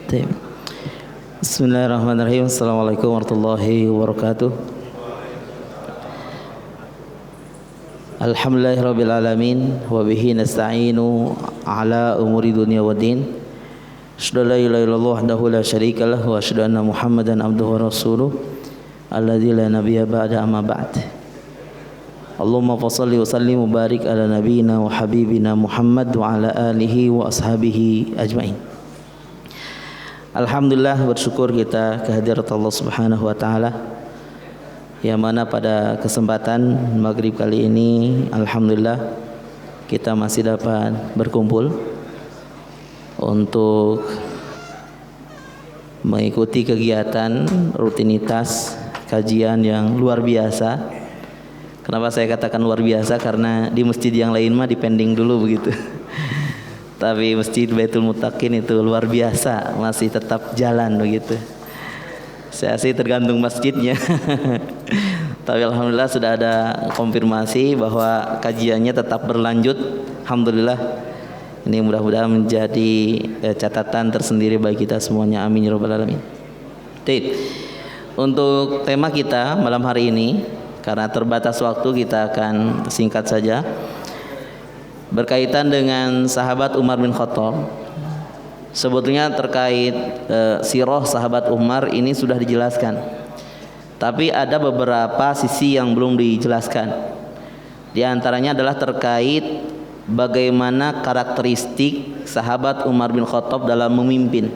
Baik. Bismillahirrahmanirrahim. Assalamualaikum warahmatullahi wabarakatuh. Alhamdulillahirabbil alamin wa bihi nasta'inu ala umuri dunya waddin. Asyhadu an la ilaha illallah wahdahu la syarikalah wa asyhadu anna Muhammadan abduhu wa rasuluh alladzi la nabiyya ba'da amma ba'd. Allahumma shalli wa sallim wa barik ala nabiyyina wa habibina Muhammad wa ala alihi wa ashabihi ajmain. Alhamdulillah, bersyukur kita kehadirat Allah Subhanahu wa taala, yang mana pada kesempatan maghrib kali ini alhamdulillah kita masih dapat berkumpul untuk mengikuti kegiatan rutinitas kajian yang luar biasa. Kenapa saya katakan luar biasa? Karena di masjid yang lain mah dipending dulu begitu. Tapi Masjid Baitul Muttaqin itu luar biasa, masih tetap jalan begitu. Saya sih tergantung masjidnya. Tapi alhamdulillah sudah ada konfirmasi bahwa kajiannya tetap berlanjut. Alhamdulillah. Ini mudah-mudahan menjadi catatan tersendiri bagi kita semuanya. Amin ya rabbal alamin. Untuk tema kita malam hari ini, karena terbatas waktu, kita akan singkat saja. Berkaitan dengan sahabat Umar bin Khattab. Sebetulnya terkait sirah sahabat Umar ini sudah dijelaskan, tapi ada beberapa sisi yang belum dijelaskan. Di antaranya adalah terkait bagaimana karakteristik sahabat Umar bin Khattab dalam memimpin,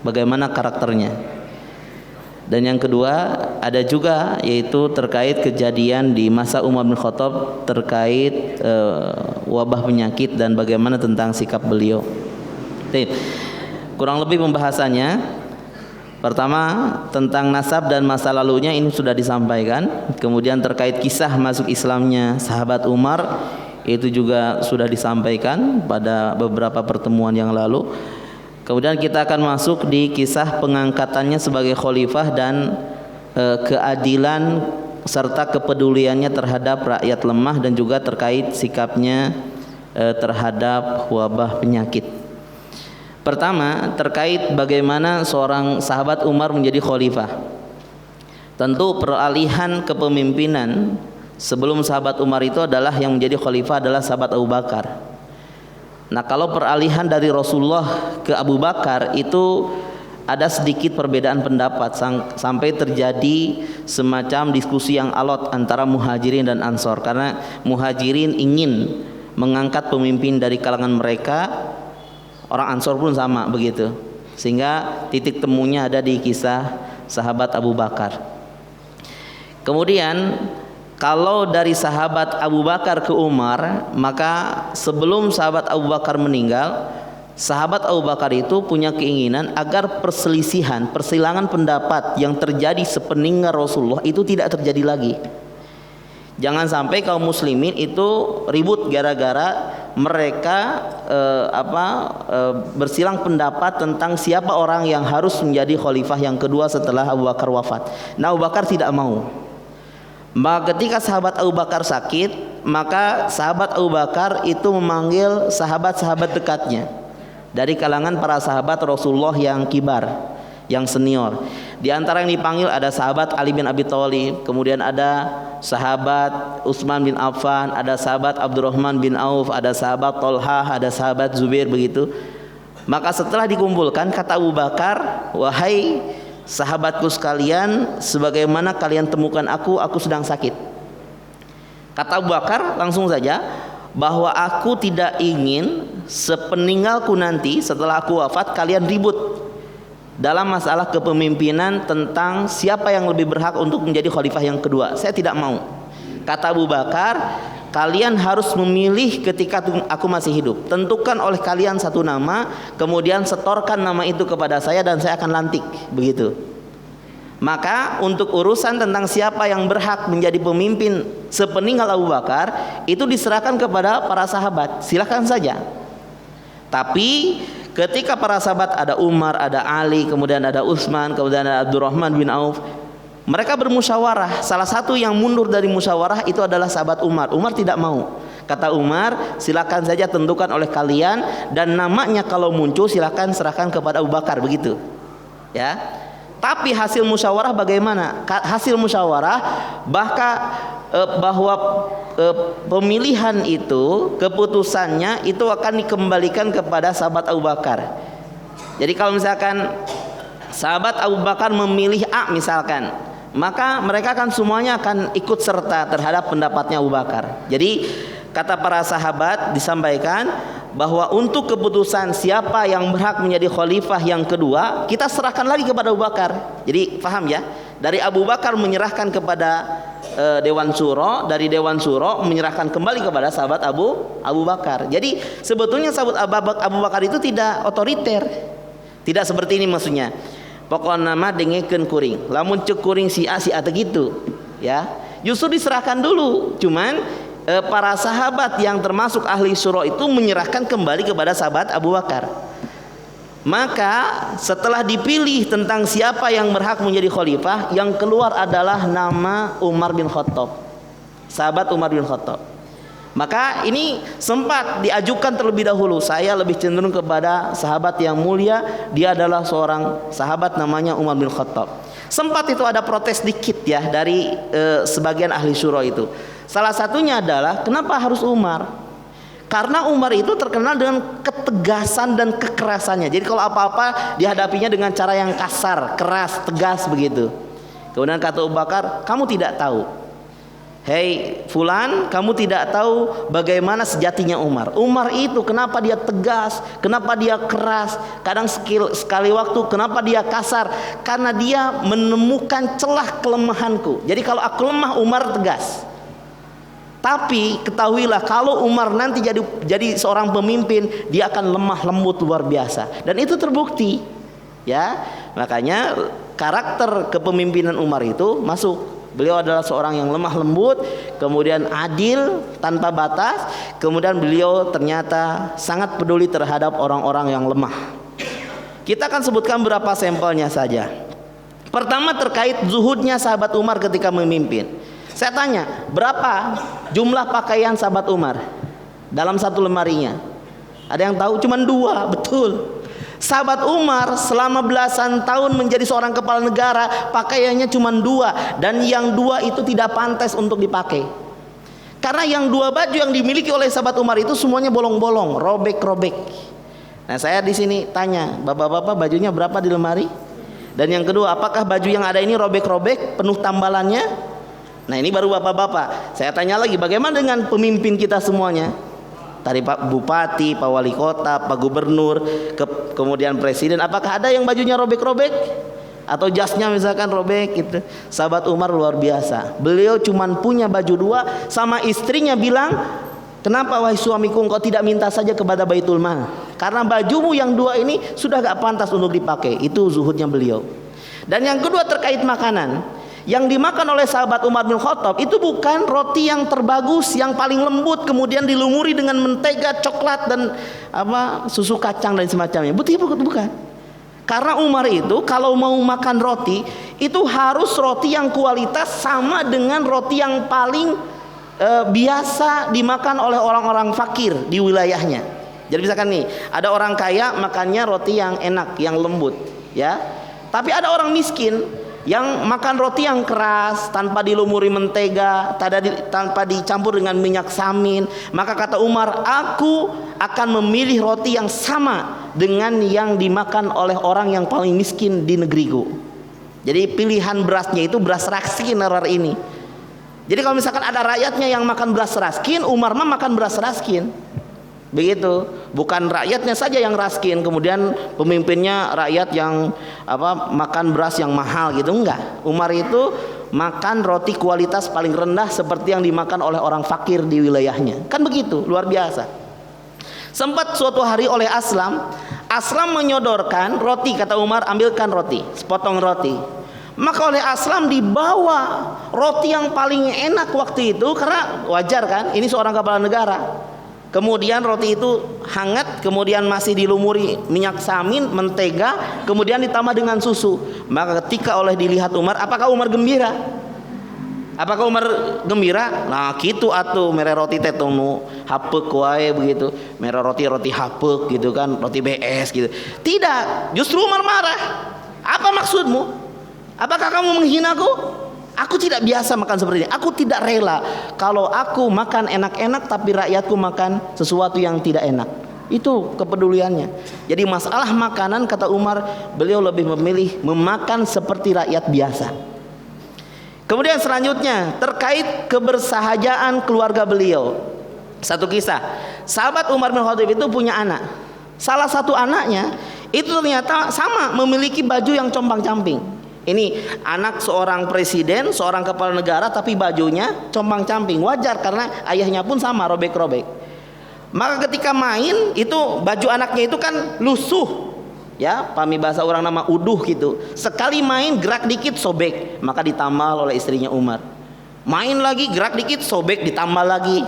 bagaimana karakternya. Dan yang kedua ada juga, yaitu terkait kejadian di masa Umar bin Khattab terkait wabah penyakit dan bagaimana tentang sikap beliau. Kurang lebih pembahasannya, pertama tentang nasab dan masa lalunya ini sudah disampaikan. Kemudian terkait kisah masuk Islamnya sahabat Umar itu juga sudah disampaikan pada beberapa pertemuan yang lalu. Kemudian kita akan masuk di kisah pengangkatannya sebagai khalifah dan keadilan serta kepeduliannya terhadap rakyat lemah, dan juga terkait sikapnya terhadap wabah penyakit. Pertama, terkait bagaimana seorang sahabat Umar menjadi khalifah. Tentu peralihan kepemimpinan sebelum sahabat Umar itu adalah yang menjadi khalifah adalah sahabat Abu Bakar. Nah, kalau peralihan dari Rasulullah ke Abu Bakar itu ada sedikit perbedaan pendapat sampai terjadi semacam diskusi yang alot antara Muhajirin dan Ansor, karena Muhajirin ingin mengangkat pemimpin dari kalangan mereka, orang Ansor pun sama begitu, sehingga titik temunya ada di kisah sahabat Abu Bakar. Kemudian kalau dari sahabat Abu Bakar ke Umar, maka sebelum sahabat Abu Bakar meninggal, sahabat Abu Bakar itu punya keinginan agar persilangan pendapat yang terjadi sepeninggal Rasulullah itu tidak terjadi lagi. Jangan sampai kaum muslimin itu ribut gara-gara mereka bersilang pendapat tentang siapa orang yang harus menjadi khalifah yang kedua setelah Abu Bakar wafat. Nah, Abu Bakar tidak mau. Maka ketika sahabat Abu Bakar sakit, maka sahabat Abu Bakar itu memanggil sahabat-sahabat dekatnya dari kalangan para sahabat Rasulullah yang kibar, yang senior. Di antara yang dipanggil ada sahabat Ali bin Abi Thalib, kemudian ada sahabat Utsman bin Affan, ada sahabat Abdurrahman bin Auf, ada sahabat Thalhah, ada sahabat Zubair begitu. Maka setelah dikumpulkan, kata Abu Bakar, "Wahai sahabatku sekalian, sebagaimana kalian temukan aku sedang sakit." Kata Abu Bakar langsung saja bahwa aku tidak ingin sepeninggalku nanti setelah aku wafat kalian ribut dalam masalah kepemimpinan tentang siapa yang lebih berhak untuk menjadi khalifah yang kedua. Saya tidak mau. Kata Abu Bakar, kalian harus memilih ketika aku masih hidup. Tentukan oleh kalian satu nama, kemudian setorkan nama itu kepada saya dan saya akan lantik, begitu. Maka untuk urusan tentang siapa yang berhak menjadi pemimpin sepeninggal Abu Bakar itu diserahkan kepada para sahabat. Silakan saja. Tapi ketika para sahabat, ada Umar, ada Ali, kemudian ada Utsman, kemudian ada Abdurrahman bin Auf, mereka bermusyawarah. Salah satu yang mundur dari musyawarah itu adalah sahabat Umar. Umar tidak mau. Kata Umar, silakan saja tentukan oleh kalian, dan namanya kalau muncul silakan serahkan kepada Abu Bakar, begitu. Ya. Tapi hasil musyawarah bagaimana? Hasil musyawarah bahwa pemilihan itu, keputusannya itu akan dikembalikan kepada sahabat Abu Bakar. Jadi kalau misalkan sahabat Abu Bakar memilih A misalkan, maka mereka kan semuanya akan ikut serta terhadap pendapatnya Abu Bakar. Jadi kata para sahabat disampaikan bahwa untuk keputusan siapa yang berhak menjadi khalifah yang kedua, kita serahkan lagi kepada Abu Bakar. Jadi paham ya? Dari Abu Bakar menyerahkan kepada Dewan Syuro, dari Dewan Syuro menyerahkan kembali kepada sahabat Abu Bakar. Jadi sebetulnya sahabat Abu Bakar itu tidak otoriter. Tidak seperti ini maksudnya. Pokoknya nama dengekeun kuring, lamun cek kuring si A gitu, ya. Justru diserahkan dulu. Cuman para sahabat yang termasuk ahli syuro itu menyerahkan kembali kepada sahabat Abu Bakar. Maka setelah dipilih tentang siapa yang berhak menjadi khalifah, yang keluar adalah nama Umar bin Khattab, sahabat Umar bin Khattab. Maka ini sempat diajukan terlebih dahulu. Saya lebih cenderung kepada sahabat yang mulia. Dia adalah seorang sahabat namanya Umar bin Khattab. Sempat itu ada protes dikit ya dari sebagian ahli syuro itu. Salah satunya adalah kenapa harus Umar? Karena Umar itu terkenal dengan ketegasan dan kekerasannya. Jadi kalau apa-apa dihadapinya dengan cara yang kasar, keras, tegas begitu. Kemudian kata Abu Bakar, kamu tidak tahu. Hei fulan, kamu tidak tahu bagaimana sejatinya Umar. Umar itu kenapa dia tegas, kenapa dia keras, kadang sekali waktu kenapa dia kasar, karena dia menemukan celah kelemahanku. Jadi kalau aku lemah, Umar tegas. Tapi ketahuilah kalau Umar nanti jadi seorang pemimpin, dia akan lemah lembut luar biasa. Dan itu terbukti. Ya, makanya karakter kepemimpinan Umar itu masuk. Beliau adalah seorang yang lemah lembut, kemudian adil tanpa batas, kemudian beliau ternyata sangat peduli terhadap orang-orang yang lemah. Kita akan sebutkan beberapa sampelnya saja. Pertama terkait zuhudnya sahabat Umar ketika memimpin. Saya tanya, berapa jumlah pakaian sahabat Umar dalam satu lemarinya? Ada yang tahu? Cuman 2, betul. Sahabat Umar selama belasan tahun menjadi seorang kepala negara, pakaiannya cuma 2, dan yang 2 itu tidak pantas untuk dipakai. Karena yang 2 baju yang dimiliki oleh sahabat Umar itu semuanya bolong-bolong, robek-robek. Nah, saya di sini tanya, bapak-bapak bajunya berapa di lemari? Dan yang kedua, apakah baju yang ada ini robek-robek, penuh tambalannya? Nah, ini baru bapak-bapak. Saya tanya lagi, bagaimana dengan pemimpin kita semuanya? Tadi Pak Bupati, Pak Wali Kota, Pak Gubernur, kemudian Presiden, apakah ada yang bajunya robek-robek? Atau jasnya misalkan robek gitu. Sahabat Umar luar biasa. Beliau cuman punya baju 2, sama istrinya bilang, kenapa wahai suamiku engkau tidak minta saja kepada Baitul Mal? Karena bajumu yang 2 ini sudah gak pantas untuk dipakai. Itu zuhudnya beliau. Dan yang kedua terkait makanan. Yang dimakan oleh sahabat Umar bin Khattab itu bukan roti yang terbagus, yang paling lembut, kemudian dilumuri dengan mentega, coklat, dan susu kacang dan semacamnya. Bukan. Karena Umar itu kalau mau makan roti itu harus roti yang kualitas sama dengan roti yang paling biasa dimakan oleh orang-orang fakir di wilayahnya. Jadi misalkan nih, ada orang kaya makannya roti yang enak, yang lembut, ya. Tapi ada orang miskin yang makan roti yang keras, tanpa dilumuri mentega, tanpa dicampur dengan minyak samin. Maka kata Umar, aku akan memilih roti yang sama dengan yang dimakan oleh orang yang paling miskin di negeriku. Jadi pilihan berasnya itu beras raskin hari ini. Jadi kalau misalkan ada rakyatnya yang makan beras raskin, Umar mah makan beras raskin. Begitu, bukan rakyatnya saja yang raskin, kemudian pemimpinnya rakyat yang makan beras yang mahal gitu, enggak. Umar itu makan roti kualitas paling rendah seperti yang dimakan oleh orang fakir di wilayahnya. Kan begitu, luar biasa. Sempat suatu hari oleh Aslam menyodorkan roti, kata Umar, ambilkan roti, sepotong roti. Maka oleh Aslam dibawa roti yang paling enak waktu itu, karena wajar kan, ini seorang kepala negara. Kemudian roti itu hangat, kemudian masih dilumuri minyak samin, mentega, kemudian ditambah dengan susu. Maka ketika oleh dilihat Umar, apakah Umar gembira? Apakah Umar gembira? Nah gitu atuh mere roti teh nu hapek wae begitu. Mere roti hapek gitu kan, roti BS gitu. Tidak, justru Umar marah. Apa maksudmu? Apakah kamu menghinaku? Aku tidak biasa makan seperti ini. Aku tidak rela kalau aku makan enak-enak tapi rakyatku makan sesuatu yang tidak enak. Itu kepeduliannya. Jadi masalah makanan kata Umar, beliau lebih memilih memakan seperti rakyat biasa. Kemudian selanjutnya terkait kebersahajaan keluarga beliau. Satu kisah, sahabat Umar bin Khattab itu punya anak. Salah satu anaknya itu ternyata sama memiliki baju yang compang-camping. Ini anak seorang presiden, seorang kepala negara, tapi bajunya compang-camping. Wajar karena ayahnya pun sama, robek-robek. Maka ketika main itu baju anaknya itu kan lusuh. Ya, pami bahasa orang nama uduh gitu. Sekali main gerak dikit sobek, maka ditambal oleh istrinya Umar. Main lagi gerak dikit sobek, ditambal lagi.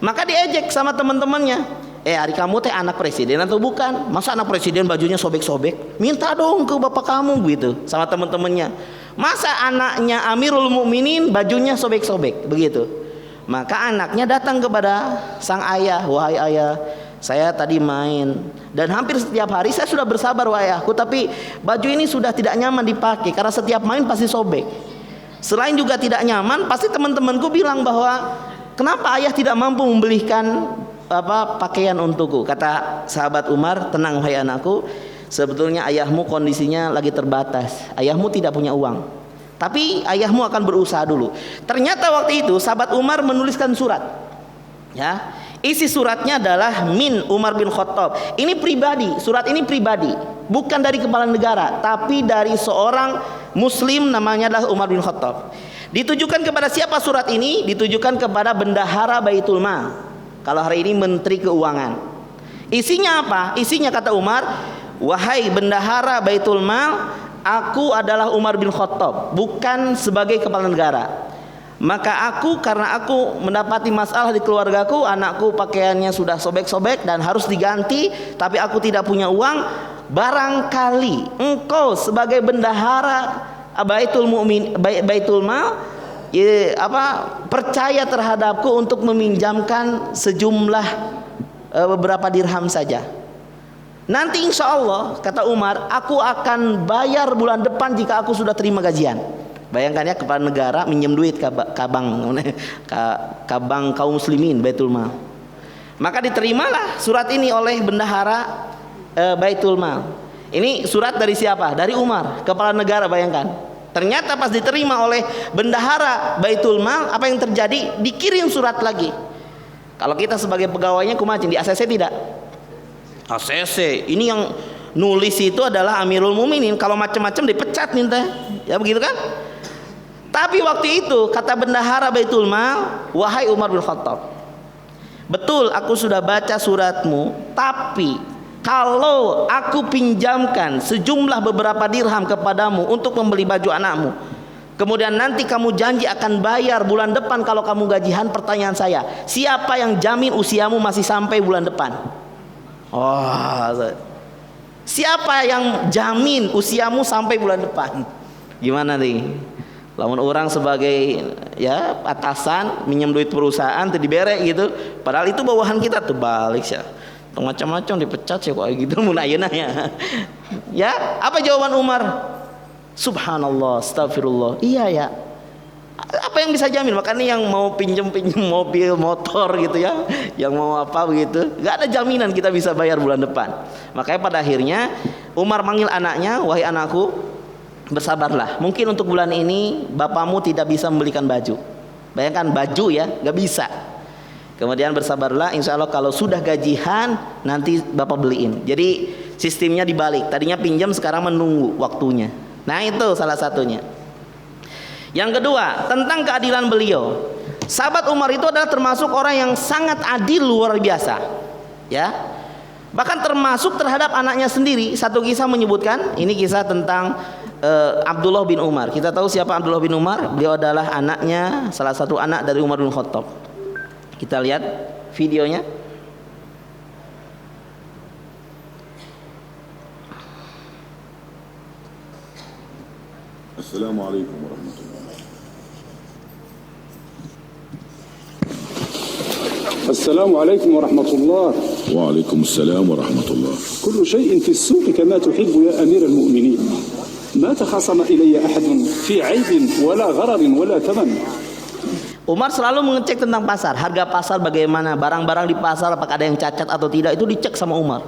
Maka diejek sama teman-temannya. Hari kamu teh anak presiden atau bukan? Masa anak presiden bajunya sobek-sobek? Minta dong ke bapak kamu gitu sama teman-temannya. Masa anaknya Amirul Mukminin bajunya sobek-sobek begitu? Maka anaknya datang kepada sang ayah, wahai ayah, saya tadi main dan hampir setiap hari saya sudah bersabar wahai ayahku, tapi baju ini sudah tidak nyaman dipakai karena setiap main pasti sobek. Selain juga tidak nyaman, pasti teman-temanku bilang bahwa kenapa ayah tidak mampu membelikan pakaian untukku. Kata sahabat Umar, tenang wahai anakku, sebetulnya ayahmu kondisinya lagi terbatas. Ayahmu tidak punya uang, tapi ayahmu akan berusaha dulu. Ternyata waktu itu sahabat Umar menuliskan surat. Ya, isi suratnya adalah min Umar bin Khattab. Ini pribadi, surat ini pribadi, bukan dari kepala negara, tapi dari seorang muslim namanya adalah Umar bin Khattab. Ditujukan kepada siapa surat ini? Ditujukan kepada bendahara Baitul Mal. Kalau hari ini menteri keuangan. Isinya apa? Isinya kata Umar, wahai bendahara Baitul Mal, aku adalah Umar bin Khattab, bukan sebagai kepala negara. Maka aku, karena aku mendapati masalah di keluargaku, anakku pakaiannya sudah sobek-sobek dan harus diganti, tapi aku tidak punya uang. Barangkali engkau sebagai bendahara Baitul Mal percaya terhadapku untuk meminjamkan sejumlah beberapa dirham saja. Nanti insya Allah kata Umar, aku akan bayar bulan depan jika aku sudah terima gajian. Bayangkan ya, kepala negara minjem duit kabang kaum muslimin Baitul Mal. Maka diterimalah surat ini oleh bendahara Baitul Mal. Ini surat dari siapa? Dari Umar, kepala negara. Bayangkan. Ternyata pas diterima oleh bendahara Baitul Mal, apa yang terjadi? Dikirim surat lagi. Kalau kita sebagai pegawainya kumacin di ACC tidak? ACC ini yang nulis itu adalah Amirul Mukminin. Kalau macam-macam dipecat minta. Ya begitu kan? Tapi waktu itu kata bendahara Baitul Mal, wahai Umar bin Khattab, betul aku sudah baca suratmu, tapi kalau aku pinjamkan sejumlah beberapa dirham kepadamu untuk membeli baju anakmu, kemudian nanti kamu janji akan bayar bulan depan kalau kamu gajian, pertanyaan saya, siapa yang jamin usiamu masih sampai bulan depan? Siapa yang jamin usiamu sampai bulan depan? Gimana nih? Lamun orang sebagai ya atasan minjem duit perusahaan tuh dibere gitu, padahal itu bawahan kita tuh balik sih, macam-macam dipecat sih kok gitu mun ayeuna ya. Apa jawaban Umar? Subhanallah, astagfirullah. Iya ya. Apa yang bisa jamin? Makanya yang mau pinjem mobil, motor gitu ya, yang mau apa begitu, nggak ada jaminan kita bisa bayar bulan depan. Makanya pada akhirnya Umar manggil anaknya, wahai anakku, bersabarlah. Mungkin untuk bulan ini bapamu tidak bisa membelikan baju. Bayangkan baju ya, nggak bisa. Kemudian bersabarlah, insya Allah kalau sudah gajian nanti bapak beliin. Jadi sistemnya dibalik. Tadinya pinjam, sekarang menunggu waktunya. Nah itu salah satunya. Yang kedua, tentang keadilan beliau. Sahabat Umar itu adalah termasuk orang yang sangat adil luar biasa. Ya. Bahkan termasuk terhadap anaknya sendiri. Satu kisah menyebutkan, ini kisah tentang Abdullah bin Umar. Kita tahu siapa Abdullah bin Umar? Beliau adalah anaknya, salah satu anak dari Umar bin Khattab. Kita lihat videonya. Assalamualaikum warahmatullahi wabarakatuh. Assalamualaikum warahmatullahi. Waalaikumsalam warahmatullah. كل شيء في السوق كما تحب يا أمير المؤمنين. ما تخاصم إلي أحد في عيب ولا غرر ولا ثمن. Umar selalu mengecek tentang pasar, harga pasar bagaimana, barang-barang di pasar apakah ada yang cacat atau tidak, itu dicek sama Umar.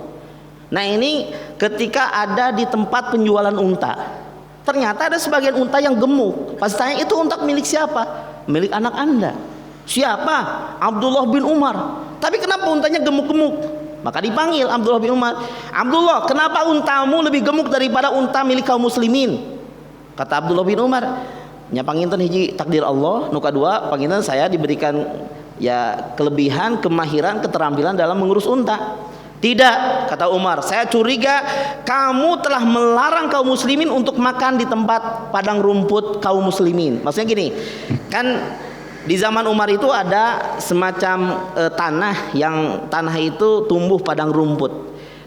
Nah ini ketika ada di tempat penjualan unta, ternyata ada sebagian unta yang gemuk. Pas tanya, itu unta milik siapa? Milik anak Anda. Siapa? Abdullah bin Umar. Tapi kenapa untanya gemuk-gemuk? Maka dipanggil Abdullah bin Umar. Abdullah, kenapa untamu lebih gemuk daripada unta milik kaum muslimin? Kata Abdullah bin Umar, nya panginten hiji takdir Allah, nu kadua panginten saya diberikan ya kelebihan, kemahiran, keterampilan dalam mengurus unta. Tidak, kata Umar, saya curiga kamu telah melarang kaum muslimin untuk makan di tempat padang rumput kaum muslimin. Maksudnya gini, kan di zaman Umar itu ada semacam tanah yang tanah itu tumbuh padang rumput,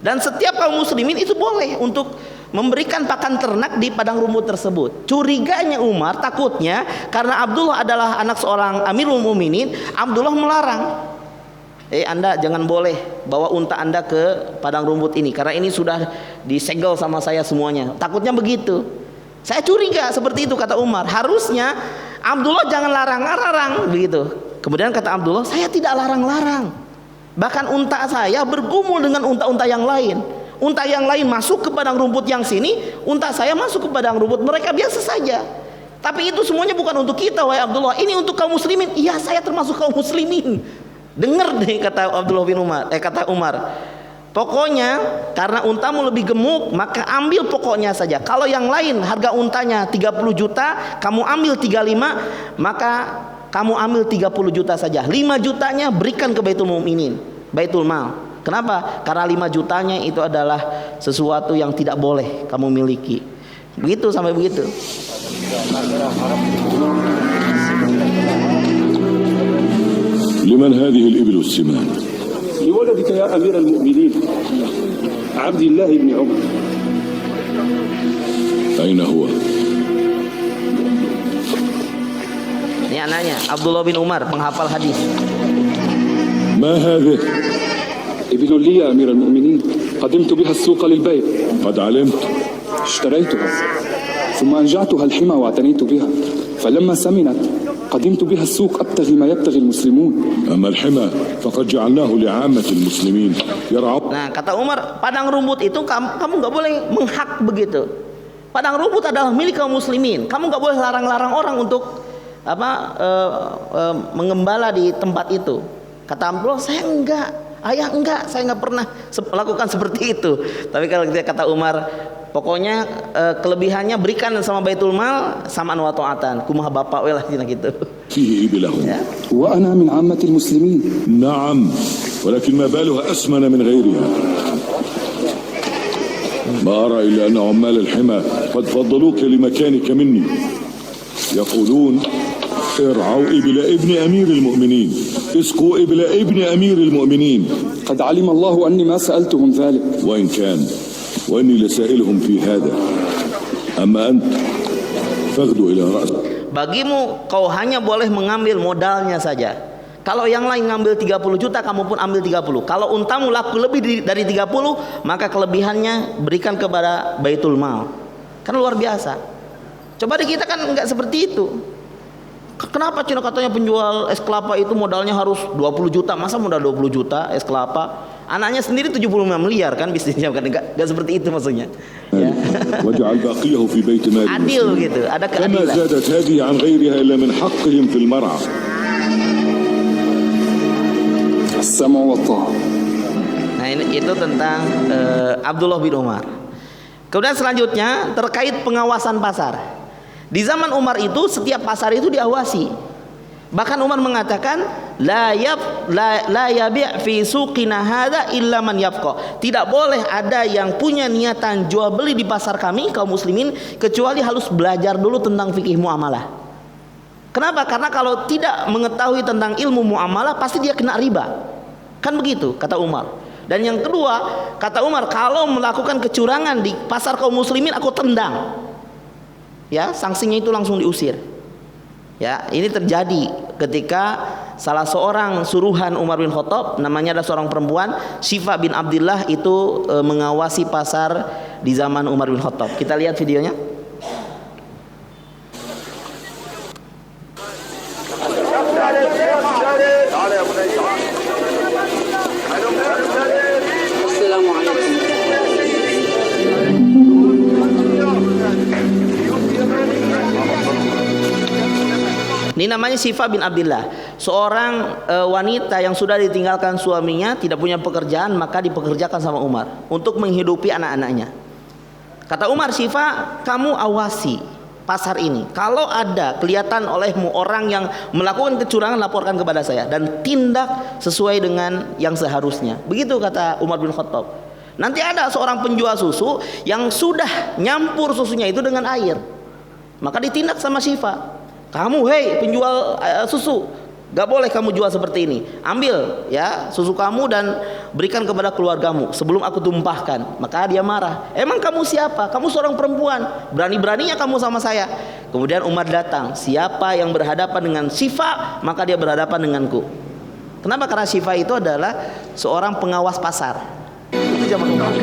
dan setiap kaum muslimin itu boleh untuk memberikan pakan ternak di padang rumput tersebut. Curiganya Umar, takutnya karena Abdullah adalah anak seorang Amirul Mukminin, Abdullah melarang, Anda jangan boleh bawa unta Anda ke padang rumput ini karena ini sudah disegel sama saya semuanya. Takutnya begitu. Saya curiga seperti itu, kata Umar. Harusnya Abdullah jangan larang-larang begitu. Kemudian kata Abdullah, saya tidak larang-larang. Bahkan unta saya bergumul dengan unta-unta yang lain. Unta yang lain masuk ke padang rumput yang sini, unta saya masuk ke padang rumput mereka biasa saja. Tapi itu semuanya bukan untuk kita, wahai Abdullah. Ini untuk kaum muslimin. Iya, saya termasuk kaum muslimin. Dengar deh, kata Abdullah bin Umar. Kata Umar, pokoknya karena untamu lebih gemuk, maka ambil pokoknya saja. Kalau yang lain harga untanya 30 juta, kamu ambil 35, maka kamu ambil 30 juta saja. 5 jutanya berikan ke Baitul Mukminin, Baitul Mal. Kenapa? Karena 5 jutanya itu adalah sesuatu yang tidak boleh kamu miliki. Begitu sampai begitu. لمن هذه الإبل والسمان؟ لولدك يا أمير المؤمنين عبد الله بن عمر. أين هو؟ Ini anaknya Abdullah bin Umar, penghafal hadis. ما هذه؟ ابن لي يا أمير المؤمنين، قدمت بها السوق للبيع. قد علمت. اشتريتها ثم أنجعتها الحمى واعتنيت بها، فلما سمنت قدمت بها السوق أبتغي ما يبتغي المسلمون. أما الحمى فقد جعلناه لعامة المسلمين يرعون. Nah, kata Umar, padang rumput itu kamu nggak boleh menghak begitu. Padang rumput adalah milik kaum muslimin. Kamu nggak boleh larang-larang orang untuk mengembala di tempat itu. Kata Abdullah, saya enggak, ayah enggak, saya enggak pernah melakukan seperti itu. Tapi kalau dia kata Umar, pokoknya kelebihannya berikan sama Baitul Mal samaan wa ta'atan. Kumaha bapak we lah gitu. فيه إبلهم. وأنا من عامة المسلمين. نعم، ولكن ما بالها أسمن من غيرها. ما أرى إلا أن عمال الحمى قد فضلوك لمكانك مني، يقولون ارعوا إبل ابن أمير المؤمنين، اسقوا إبل ابن أمير المؤمنين. قد علم الله أني ما سألتهم ذلك. وإن كان وإني لسائلهم في هذا، أما أنت فاغدوا إلى رأسك. Bagimu kau hanya boleh mengambil modalnya saja. Kalau yang lain ngambil 30 juta, kamu pun ambil 30. Kalau untamu laku lebih dari 30, maka kelebihannya berikan kepada Baitul Mal. Kan luar biasa. Coba di kita kan enggak seperti itu. Kenapa Cina katanya penjual es kelapa itu modalnya harus 20 juta? Masa modal 20 juta es kelapa? Anaknya sendiri 75 miliar kan bisnisnya, kan enggak seperti itu maksudnya. Ya. واجعل باقيه في بيت مال Adil gitu, ada كما keadilan. زادت هذه عن غيرها إلا من حقهم في المرعى. السمع والطاعة. Nah itu tentang Abdullah bin Umar. Kemudian selanjutnya terkait pengawasan pasar. Di zaman Umar itu setiap pasar itu diawasi. Bahkan Umar mengatakan la yabi' fi suqina hadza illa man yafqa. Tidak boleh ada yang punya niatan jual beli di pasar kami kaum muslimin kecuali harus belajar dulu tentang fikih muamalah. Kenapa? Karena kalau tidak mengetahui tentang ilmu muamalah pasti dia kena riba. Kan begitu kata Umar. Dan yang kedua, kata Umar, kalau melakukan kecurangan di pasar kaum muslimin aku tendang. Ya, sanksinya itu langsung diusir. Ya, ini terjadi ketika salah seorang suruhan Umar bin Khattab, namanya ada seorang perempuan Syifa bin Abdillah, itu mengawasi pasar di zaman Umar bin Khattab. Kita lihat videonya. Ini namanya Syifa bin Abdillah, seorang wanita yang sudah ditinggalkan suaminya, tidak punya pekerjaan, maka dipekerjakan sama Umar untuk menghidupi anak-anaknya. Kata Umar, Syifa, kamu awasi pasar ini. Kalau ada kelihatan olehmu orang yang melakukan kecurangan, laporkan kepada saya dan tindak sesuai dengan yang seharusnya. Begitu kata Umar bin Khattab. Nanti ada seorang penjual susu yang sudah nyampur susunya itu dengan air, maka ditindak sama Syifa. Kamu, hei penjual susu, gak boleh kamu jual seperti ini. Ambil ya susu kamu dan berikan kepada keluargamu sebelum aku tumpahkan. Maka dia marah. Emang kamu siapa? Kamu seorang perempuan, berani-beraninya kamu sama saya. Kemudian Umar datang. Siapa yang berhadapan dengan Syifa, maka dia berhadapan denganku. Kenapa? Karena Syifa itu adalah seorang pengawas pasar. Itu zaman Umar.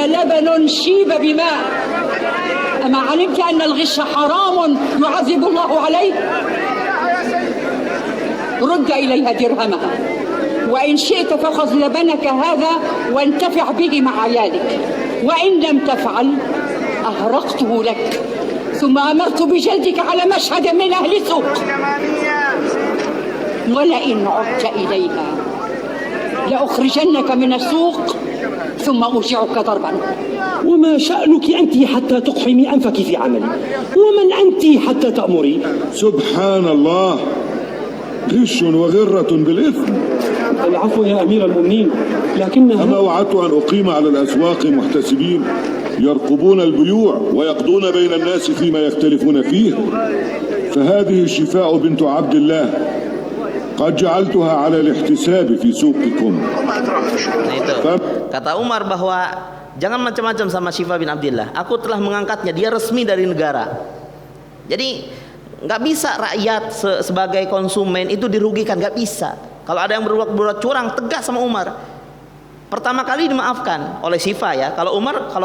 لبن شيب بماء أما علمت أن الغش حرام يعذب الله عليه رد إليها درهمها وإن شئت فخذ لبنك هذا وانتفع به مع عيالك وإن لم تفعل أهرقته لك ثم أمرت بجلدك على مشهد من أهل السوق ولئن عدت إليها لأخرجنك من السوق ثم أوجعك ضربا. وما شأنك أنت حتى تقحمي أنفك في عملي؟ ومن أنت حتى تأمري؟ سبحان الله، غش وغرة بالإثم. العفو يا أمير المؤمنين، لكنها أما وعدت أن أقيم على الأسواق محتسبين يرقبون البيوع ويقضون بين الناس فيما يختلفون فيه، فهذه شفاء بنت عبد الله قد جعلتها على الاحتساب في سوقكم. Nah itu. Kata Umar bahwa jangan macam-macam sama Syifa bin Abdillah. Aku telah mengangkatnya, dia resmi dari negara. Jadi nggak bisa rakyat sebagai konsumen itu dirugikan, nggak bisa. Kalau ada yang berbuat curang, tegas sama Umar. Pertama kali dimaafkan oleh Syifa ya. Kalau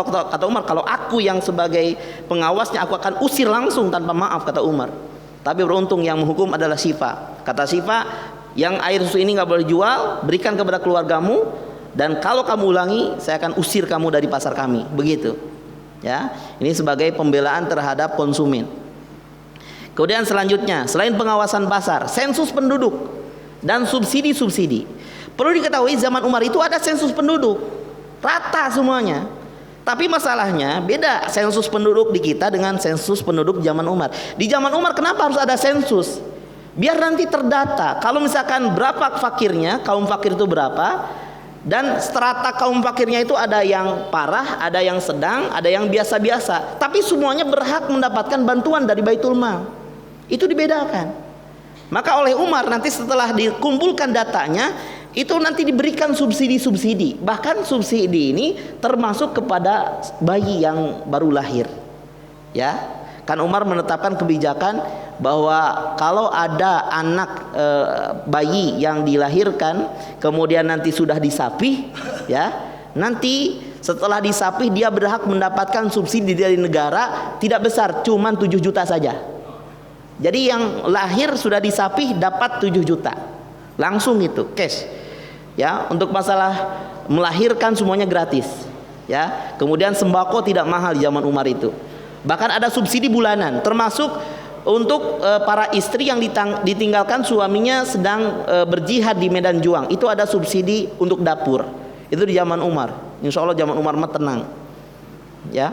kata Umar, kalau aku yang sebagai pengawasnya, aku akan usir langsung tanpa maaf, kata Umar. Tapi beruntung yang menghukum adalah Syifa. Kata Syifa, yang air susu ini nggak boleh jual, berikan kepada keluargamu, dan kalau kamu ulangi, saya akan usir kamu dari pasar kami. Begitu. Ya, ini sebagai pembelaan terhadap konsumen. Kemudian selanjutnya, selain pengawasan pasar, sensus penduduk dan subsidi-subsidi. Perlu diketahui zaman Umar itu ada sensus penduduk, rata semuanya. Tapi masalahnya beda sensus penduduk di kita dengan sensus penduduk zaman Umar. Di zaman Umar kenapa harus ada sensus? Biar nanti terdata. Kalau misalkan berapa fakirnya, kaum fakir itu berapa, dan strata kaum fakirnya itu ada yang parah, ada yang sedang, ada yang biasa-biasa. Tapi semuanya berhak mendapatkan bantuan dari Baitul Mal. Itu dibedakan. Maka oleh Umar nanti setelah dikumpulkan datanya, itu nanti diberikan subsidi-subsidi. Bahkan subsidi ini termasuk kepada bayi yang baru lahir. Ya, kan Umar menetapkan kebijakan bahwa kalau ada anak bayi yang dilahirkan kemudian nanti sudah disapih, ya, nanti setelah disapih dia berhak mendapatkan subsidi dari negara, tidak besar, cuma 7 juta saja. Jadi yang lahir sudah disapih dapat 7 juta. Langsung itu, cash. Ya, untuk masalah melahirkan semuanya gratis. Ya, kemudian sembako tidak mahal di zaman Umar itu. Bahkan ada subsidi bulanan, termasuk untuk para istri yang ditinggalkan suaminya sedang berjihad di medan juang. Itu ada subsidi untuk dapur. Itu di zaman Umar. Insya Allah zaman Umar mah tenang. Ya,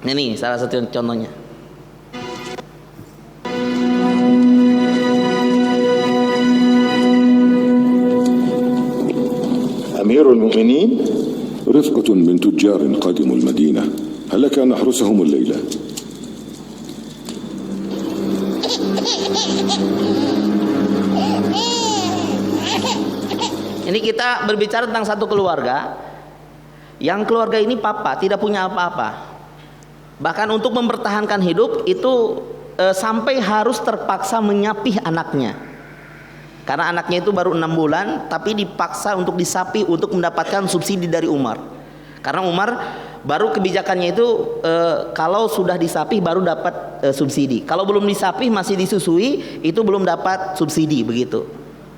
ini salah satu contohnya. المؤمنين؟ رفقة من تجار قدموا المدينة، هل لك أن أحرسهم الليلة؟ Ini kita berbicara tentang satu keluarga, yang keluarga ini papa tidak punya apa-apa. Bahkan untuk mempertahankan hidup itu sampai harus terpaksa menyapih anaknya. Karena anaknya itu baru 6 bulan, tapi dipaksa untuk disapih untuk mendapatkan subsidi dari Umar. Karena Umar baru kebijakannya itu kalau sudah disapih baru dapat subsidi. Kalau belum disapih masih disusui itu belum dapat subsidi begitu.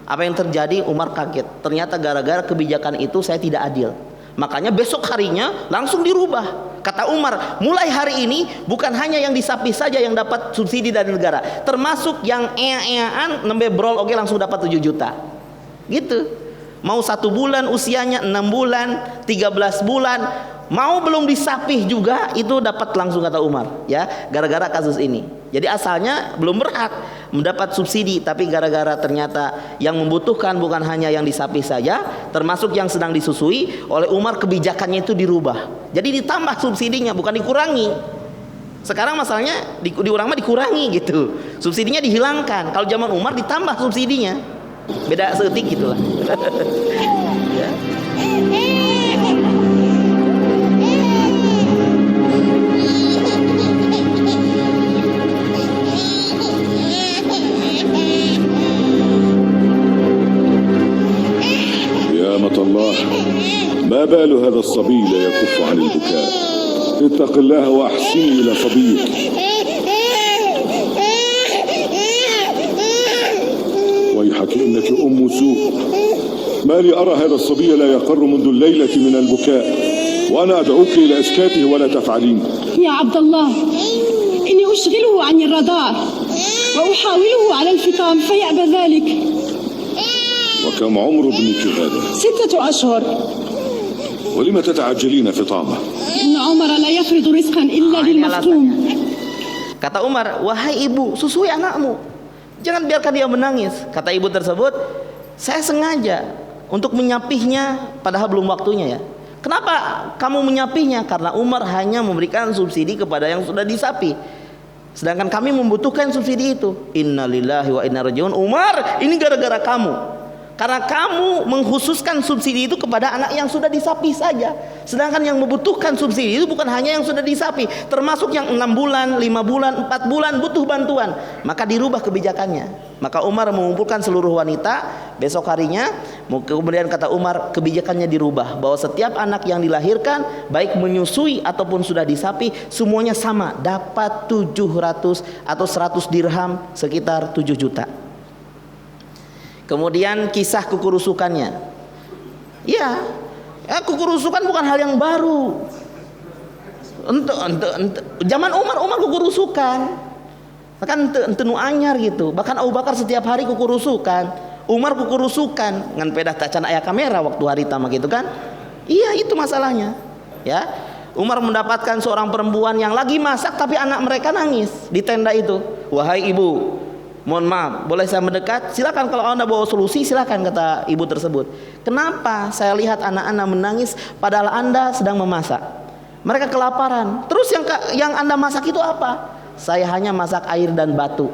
Apa yang terjadi? Umar kaget. Ternyata gara-gara kebijakan itu saya tidak adil. Makanya besok harinya langsung dirubah. Kata Umar, mulai hari ini bukan hanya yang disapih saja yang dapat subsidi dari negara, termasuk yang ea-eaan nembe brol oke langsung dapat 7 juta. Gitu. Mau 1 bulan usianya, 6 bulan, 13 bulan, mau belum disapih juga itu dapat langsung, kata Umar, ya, gara-gara kasus ini. Jadi asalnya belum berhak mendapat subsidi, tapi gara-gara ternyata yang membutuhkan bukan hanya yang disapih saja, termasuk yang sedang disusui, oleh Umar kebijakannya itu dirubah. Jadi ditambah subsidinya bukan dikurangi. Sekarang masalahnya di orang mah dikurangi gitu. Subsidinya dihilangkan. Kalau zaman Umar ditambah subsidinya. Beda seetik gitulah. Ya. الله، ما بال هذا الصبي لا يكف عن البكاء؟ اتق الله وأحسني إلى صبيك. ويحك إنك أم سوء، ما لي أرى هذا الصبي لا يقر منذ الليلة من البكاء، وأنا أدعوك إلى إسكاته ولا تفعلين. يا عبد الله، إني أشغله عن الرضاع وأحاوله على الفطام فيأبى ذلك. وكم عمر ابنك هذا؟ 6 أشهر. ولم تتعجلين فطامه؟ إن عمر لا يفرض رزقا إلا للمفطوم. Kata Umar, wahai ibu, susui anakmu, jangan biarkan dia menangis. Kata ibu tersebut, saya sengaja untuk menyapihnya padahal belum waktunya ya. Kenapa kamu menyapihnya? Karena Umar hanya memberikan subsidi kepada yang sudah disapih, sedangkan kami membutuhkan subsidi itu. Innalillahi wa inna rajiun. Umar, ini gara-gara kamu. Karena kamu mengkhususkan subsidi itu kepada anak yang sudah disapih saja. Sedangkan yang membutuhkan subsidi itu bukan hanya yang sudah disapih, termasuk yang 6 bulan, 5 bulan, 4 bulan butuh bantuan. Maka dirubah kebijakannya. Maka Umar mengumpulkan seluruh wanita besok harinya. Kemudian kata Umar, kebijakannya dirubah, bahwa setiap anak yang dilahirkan, baik menyusui ataupun sudah disapih, semuanya sama, dapat 700 atau 100 dirham, sekitar 7 juta. Kemudian kisah kukurusukannya. Ya, kukurusukan bukan hal yang baru. Zaman Umar kukurusukan. Kan ente nu anyar gitu. Bahkan Abu Bakar setiap hari kukurusukan. Umar kukurusukan. Ngan pedah tacan aya kamera waktu hari tama gitu kan. Iya, itu masalahnya. Ya. Umar mendapatkan seorang perempuan yang lagi masak tapi anak mereka nangis di tenda itu. Wahai ibu, mohon maaf, boleh saya mendekat? Silakan, kalau Anda bawa solusi silakan, kata ibu tersebut. Kenapa saya lihat anak-anak menangis padahal Anda sedang memasak? Mereka kelaparan. Terus yang Anda masak itu apa? Saya hanya masak air dan batu.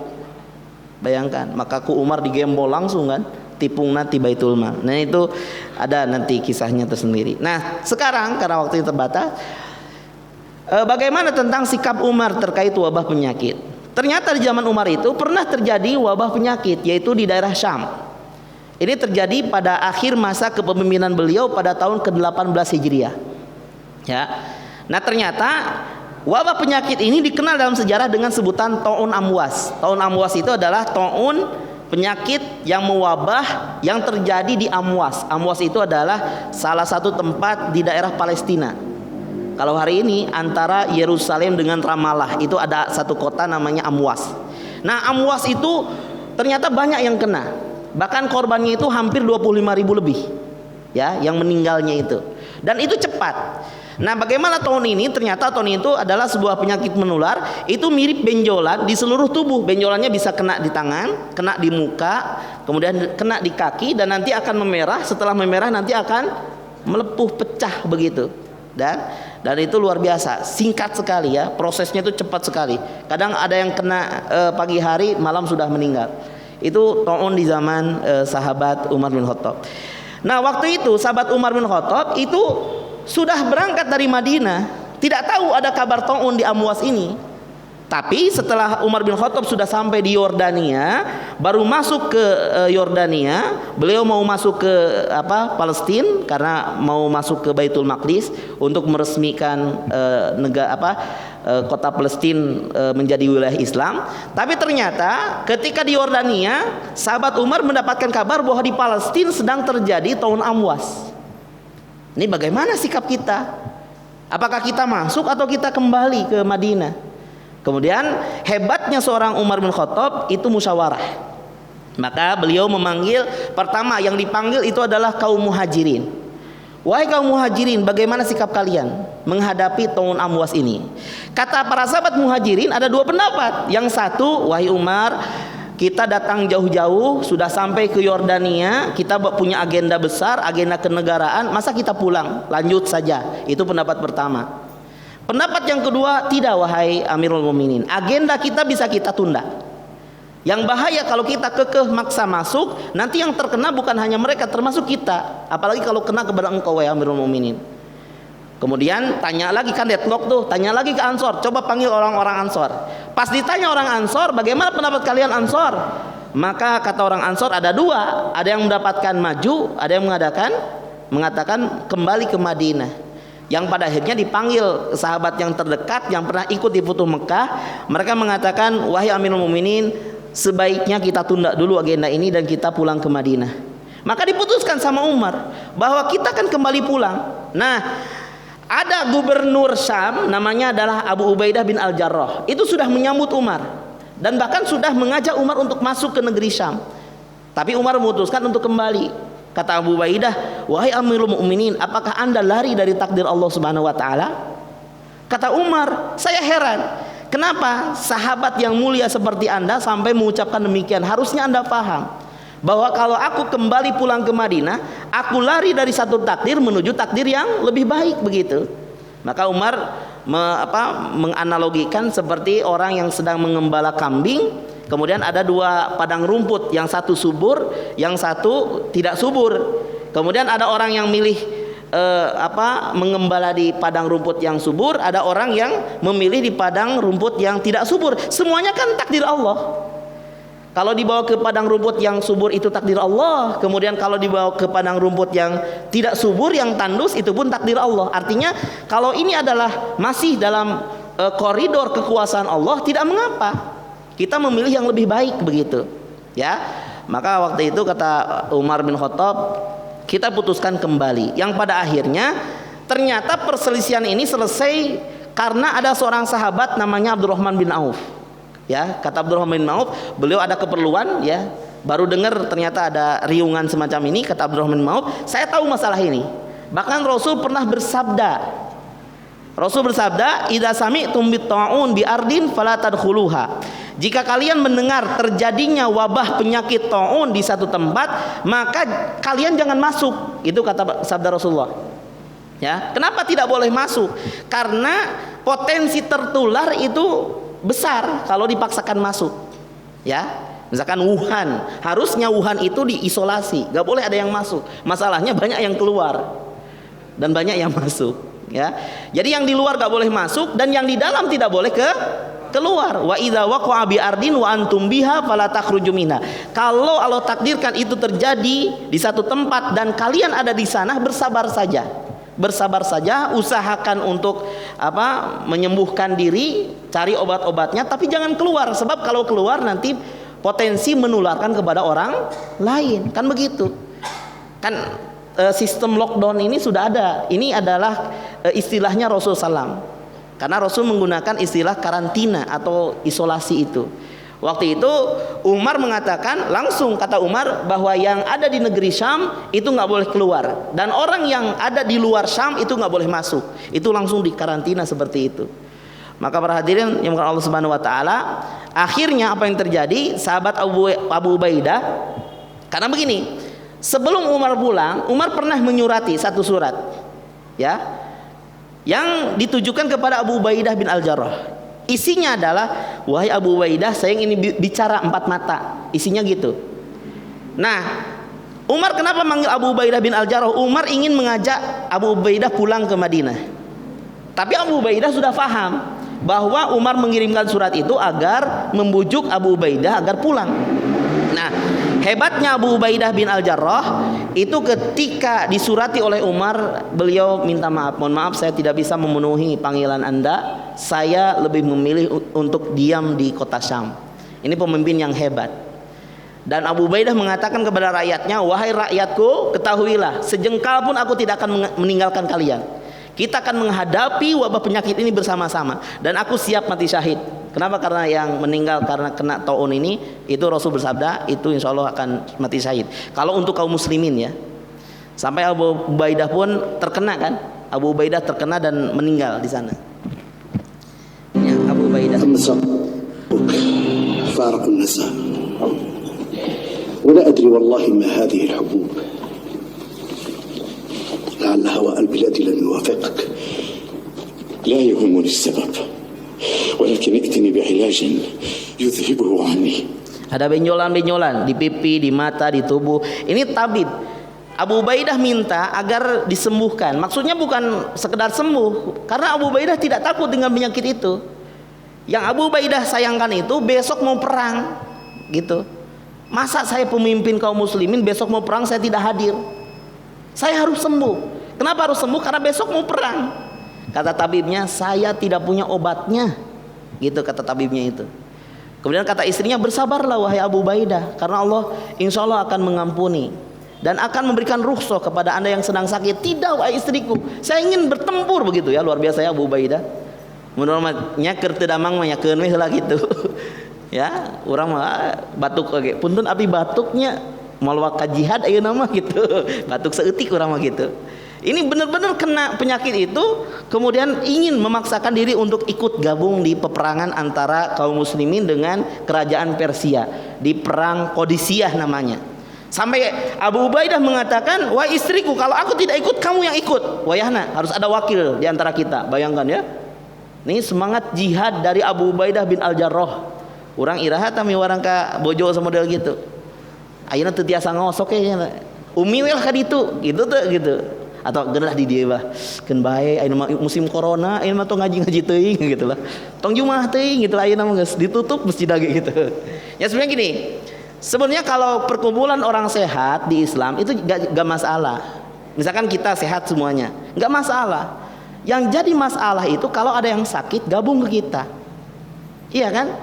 Bayangkan, maka ku Umar digembol langsung kan, tipung nati Baitul Mal. Nah itu ada nanti kisahnya tersendiri. Nah sekarang karena waktu itu terbatas, bagaimana tentang sikap Umar terkait wabah penyakit? Ternyata di zaman Umar itu pernah terjadi wabah penyakit, yaitu di daerah Syam. Ini terjadi pada akhir masa kepemimpinan beliau pada tahun ke-18 Hijriah. Ya. Nah ternyata wabah penyakit ini dikenal dalam sejarah dengan sebutan Ta'un Amwas. Ta'un Amwas itu adalah ta'un, penyakit yang mewabah yang terjadi di Amwas. Amwas itu adalah salah satu tempat di daerah Palestina. Kalau hari ini antara Yerusalem dengan Ramallah itu ada satu kota namanya Amwas. Nah Amwas itu ternyata banyak yang kena. Bahkan korbannya itu hampir 25.000 lebih, ya, yang meninggalnya itu. Dan itu cepat. Nah bagaimana tahun ini? Ternyata tahun itu adalah sebuah penyakit menular. Itu mirip benjolan di seluruh tubuh. Benjolannya bisa kena di tangan, kena di muka, kemudian kena di kaki, dan nanti akan memerah. Setelah memerah nanti akan melepuh, pecah begitu. Dan itu luar biasa, singkat sekali ya, prosesnya itu cepat sekali. Kadang ada yang kena pagi hari, malam sudah meninggal. Itu ta'un di zaman sahabat Umar bin Khattab. Nah, waktu itu sahabat Umar bin Khattab itu sudah berangkat dari Madinah, tidak tahu ada kabar ta'un di Amwas ini. Tapi setelah Umar bin Khattab sudah sampai di Yordania, baru masuk ke Yordania, beliau mau masuk ke Palestina karena mau masuk ke Baitul Maqdis untuk meresmikan kota Palestina menjadi wilayah Islam. Tapi ternyata ketika di Yordania, sahabat Umar mendapatkan kabar bahwa di Palestina sedang terjadi ta'un Amwas. Ini bagaimana sikap kita? Apakah kita masuk atau kita kembali ke Madinah? Kemudian hebatnya seorang Umar bin Khattab itu musyawarah. Maka beliau memanggil, pertama yang dipanggil itu adalah kaum muhajirin. Wahai kaum muhajirin, bagaimana sikap kalian menghadapi ta'un Amwas ini? Kata para sahabat muhajirin ada dua pendapat. Yang satu, wahai Umar, kita datang jauh-jauh, sudah sampai ke Yordania, kita punya agenda besar, agenda kenegaraan, masa kita pulang, lanjut saja. Itu pendapat pertama. Pendapat yang kedua, tidak wahai Amirul Mukminin, agenda kita bisa kita tunda. Yang bahaya kalau kita kekeh maksa masuk, nanti yang terkena bukan hanya mereka, termasuk kita. Apalagi kalau kena kepada engkau wahai Amirul Mukminin. Kemudian tanya lagi, kan deadlock tuh, tanya lagi ke Ansor, coba panggil orang-orang Ansor. Pas ditanya orang Ansor, bagaimana pendapat kalian Ansor? Maka kata orang Ansor ada dua, ada yang mendapatkan maju, ada yang mengatakan kembali ke Madinah. Yang pada akhirnya dipanggil sahabat yang terdekat yang pernah ikut di Futuh Mekah. Mereka mengatakan, wahai Amirul Mukminin, sebaiknya kita tunda dulu agenda ini dan kita pulang ke Madinah. Maka diputuskan sama Umar bahwa kita akan kembali pulang. Nah, ada gubernur Syam namanya adalah Abu Ubaidah bin Al-Jarrah. Itu sudah menyambut Umar dan bahkan sudah mengajak Umar untuk masuk ke negeri Syam. Tapi Umar memutuskan untuk kembali. Kata Abu Ubaidah, wahai Amirul Mukminin, apakah Anda lari dari takdir Allah Subhanahu wa taala? Kata Umar, saya heran. Kenapa sahabat yang mulia seperti Anda sampai mengucapkan demikian? Harusnya Anda paham bahwa kalau aku kembali pulang ke Madinah, aku lari dari satu takdir menuju takdir yang lebih baik begitu. Maka Umar menganalogikan seperti orang yang sedang mengembala kambing. Kemudian ada dua padang rumput, yang satu subur, yang satu tidak subur. Kemudian ada orang yang milih mengembala di padang rumput yang subur, ada orang yang memilih di padang rumput yang tidak subur. Semuanya kan takdir Allah. Kalau dibawa ke padang rumput yang subur itu takdir Allah. Kemudian kalau dibawa ke padang rumput yang tidak subur, yang tandus, itu pun takdir Allah. Artinya kalau ini adalah masih dalam koridor kekuasaan Allah, tidak mengapa. Kita memilih yang lebih baik begitu, ya. Maka waktu itu kata Umar bin Khattab, kita putuskan kembali. Yang pada akhirnya ternyata perselisihan ini selesai karena ada seorang sahabat namanya Abdurrahman bin Auf. Ya, kata Abdurrahman bin Auf, beliau ada keperluan, ya. Baru dengar ternyata ada riungan semacam ini. Kata Abdurrahman bin Auf, saya tahu masalah ini. Bahkan Rasul pernah bersabda, "Idza sami'tum bit-ta'un bi ardin fala tadkhuluha." Jika kalian mendengar terjadinya wabah penyakit ta'un di satu tempat, maka kalian jangan masuk. Itu kata sabda Rasulullah. Ya, kenapa tidak boleh masuk? Karena potensi tertular itu besar kalau dipaksakan masuk. Ya, misalkan Wuhan, harusnya Wuhan itu diisolasi, nggak boleh ada yang masuk. Masalahnya banyak yang keluar dan banyak yang masuk. Ya, jadi yang di luar nggak boleh masuk dan yang di dalam tidak boleh keluar. Wa idza waqa'a bi ardin wa antum biha fala takhruju minha. Kalau Allah takdirkan itu terjadi di satu tempat dan kalian ada di sana, bersabar saja. Bersabar saja, usahakan untuk menyembuhkan diri, cari obat-obatnya, tapi jangan keluar, sebab kalau keluar nanti potensi menularkan kepada orang lain. Kan begitu. Kan sistem lockdown ini sudah ada. Ini adalah istilahnya Rasul sallam. Karena Rasul menggunakan istilah karantina atau isolasi itu. Waktu itu Umar mengatakan, langsung kata Umar, bahwa yang ada di negeri Syam itu nggak boleh keluar, dan orang yang ada di luar Syam itu nggak boleh masuk. Itu langsung dikarantina seperti itu. Maka para hadirin yang Allah Subhanahu Wa Taala, akhirnya apa yang terjadi? Sahabat Abu Ubaidah, karena begini, Sebelum Umar pulang, Umar pernah menyurati satu surat, ya, yang ditujukan kepada Abu Ubaidah bin Al-Jarrah. Isinya adalah, wahai Abu Ubaidah, saya ingin bicara empat mata. Isinya gitu. Nah, Umar kenapa manggil Abu Ubaidah bin Al-Jarrah? Umar ingin mengajak Abu Ubaidah pulang ke Madinah. Tapi Abu Ubaidah sudah paham bahwa Umar mengirimkan surat itu agar membujuk Abu Ubaidah agar pulang. Nah, hebatnya Abu Ubaidah bin Al-Jarrah itu ketika disurati oleh Umar, beliau minta maaf, mohon maaf saya tidak bisa memenuhi panggilan Anda, saya lebih memilih untuk diam di kota Syam. Ini pemimpin yang hebat. Dan Abu Ubaidah mengatakan kepada rakyatnya, wahai rakyatku, ketahuilah sejengkal pun aku tidak akan meninggalkan kalian. Kita akan menghadapi wabah penyakit ini bersama-sama, dan aku siap mati syahid. Kenapa? Karena yang meninggal karena kena taun ini, itu Rasul bersabda, itu insya Allah akan mati syahid. Kalau untuk kaum muslimin ya, sampai Abu Ubaidah pun terkena kan, Abu Ubaidah terkena dan meninggal di sana. Ya, Abu Ubaidah. فارق النساء ولا أدري والله ما هذه الحبوب لعل هواء البلاد لم يوافقك. لا يهمني السبب ولكن ائتني بعلاج يذهبه عني. Ada benjolan-benjolan di pipi, di mata, di tubuh. Ini tabib. Abu Ubaidah minta agar disembuhkan. Maksudnya bukan sekedar sembuh, karena Abu Ubaidah tidak takut dengan penyakit itu. Yang Abu Ubaidah sayangkan itu besok mau perang, gitu. Masa saya pemimpin kaum muslimin besok mau perang saya tidak hadir? Saya harus sembuh. Kenapa harus sembuh? Karena besok mau perang. Kata tabibnya, saya tidak punya obatnya. Gitu kata tabibnya itu. Kemudian kata istrinya, bersabarlah wahai Abu Ubaidah, karena Allah insya Allah akan mengampuni dan akan memberikan rukhsah kepada anda yang sedang sakit. Tidak wahai istriku, saya ingin bertempur, begitu ya. Luar biasa ya Abu Ubaidah. Menurutnya kertedamang menyakeun we heula gitu. Ya, orang mah batuk oge. Punten abi batuknya malwa ka jihad ayeuna mah gitu. Batuk seeutik urang mah gitu. Ini benar-benar kena penyakit itu, kemudian ingin memaksakan diri untuk ikut gabung di peperangan antara kaum muslimin dengan kerajaan Persia di perang Qadisiyah namanya. Sampai Abu Ubaidah mengatakan, wah istriku, kalau aku tidak ikut kamu yang ikut. Wayahna harus ada wakil di antara kita. Bayangkan ya. Ini semangat jihad dari Abu Ubaidah bin Al-Jarrah. Urang iraha tami warang ka bojo model gitu. Ayeuna teu tiasa ngosok ya. Umi we ka ditu, gitu tuh gitu. Atau genah di dieu bah. Keun bae ayeuna musim corona, ayeuna mah tong ngaji-ngaji teuing gitu lah. Tong jumaah teuing gitu lah, ayeuna mah geus ditutup masjid lagi gitu. Ya sebenarnya gini. Sebenarnya kalau perkumpulan orang sehat di Islam itu gak masalah. Misalkan kita sehat semuanya, gak masalah. Yang jadi masalah itu kalau ada yang sakit gabung ke kita. Iya kan?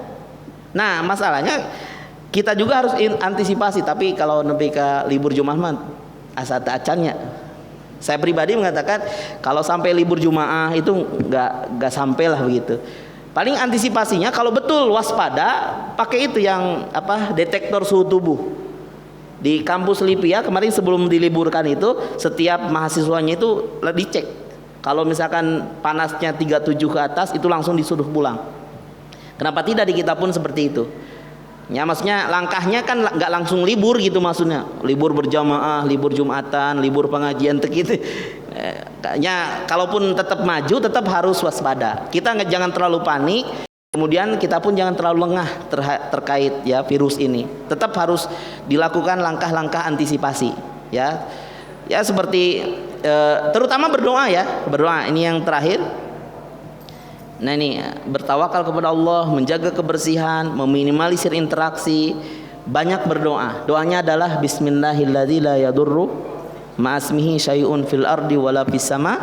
Nah masalahnya kita juga harus antisipasi. Tapi kalau nepi ke libur Jumat mah asa teu acannya. Saya pribadi mengatakan kalau sampai libur Jumaah itu gak sampai lah begitu. Paling antisipasinya kalau betul waspada, pakai itu yang detektor suhu tubuh. Di kampus Lipia kemarin sebelum diliburkan itu, setiap mahasiswanya itu dicek. Kalau misalkan panasnya 37 ke atas itu langsung disuruh pulang. Kenapa tidak di kita pun seperti itu? Ya maksudnya langkahnya kan nggak langsung libur gitu maksudnya. Libur berjamaah, libur Jumatan, libur pengajian gitu. Ya kalaupun tetap maju tetap harus waspada. Kita jangan terlalu panik. Kemudian kita pun jangan terlalu lengah terkait ya virus ini. Tetap harus dilakukan langkah-langkah antisipasi. Ya seperti terutama berdoa ya. Berdoa ini yang terakhir. Nah ini bertawakal kepada Allah, menjaga kebersihan, meminimalisir interaksi, banyak berdoa. Doanya adalah Bismillahilladzi la yadurru ma'asmihi syai'un fil ardi wala fis sama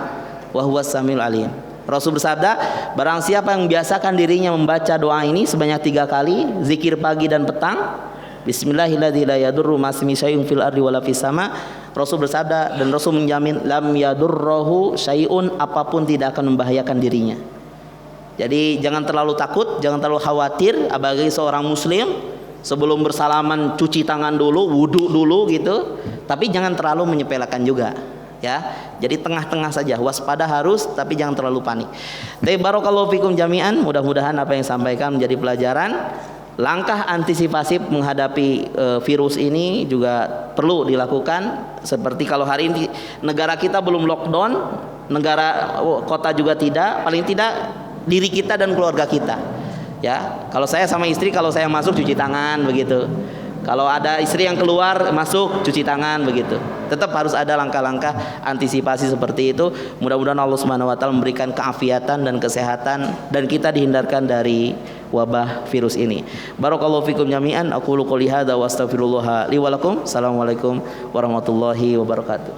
wa huwas samiul alim. Rasul bersabda, barang siapa yang biasakan dirinya membaca doa ini sebanyak 3 kali, zikir pagi dan petang, Bismillahilladzi la yadurru ma'asmihi syai'un fil ardi wala fis sama. Rasul bersabda dan Rasul menjamin lam yadurruhu syai'un, apapun tidak akan membahayakan dirinya. Jadi jangan terlalu takut, jangan terlalu khawatir. Bagi seorang muslim sebelum bersalaman cuci tangan dulu, wudu dulu gitu. Tapi jangan terlalu menyepelekan juga ya. Jadi tengah-tengah saja, waspada harus tapi jangan terlalu panik. Barakallahu fikum jami'an. Mudah-mudahan apa yang sampaikan menjadi pelajaran. langkah antisipasi menghadapi virus ini juga perlu dilakukan. Seperti kalau hari ini negara kita belum lockdown, negara kota juga tidak, paling tidak diri kita dan keluarga kita. Ya, kalau saya sama istri, kalau saya masuk cuci tangan begitu. Kalau ada istri yang keluar masuk cuci tangan begitu. Tetap harus ada langkah-langkah antisipasi seperti itu. Mudah-mudahan Allah Subhanahu wa taala memberikan keafiatan dan kesehatan dan kita dihindarkan dari wabah virus ini. Barakallahu fikum jami'an. Aqulu qouli hadza wa astaghfirullah li wa lakum. Assalamualaikum warahmatullahi wabarakatuh.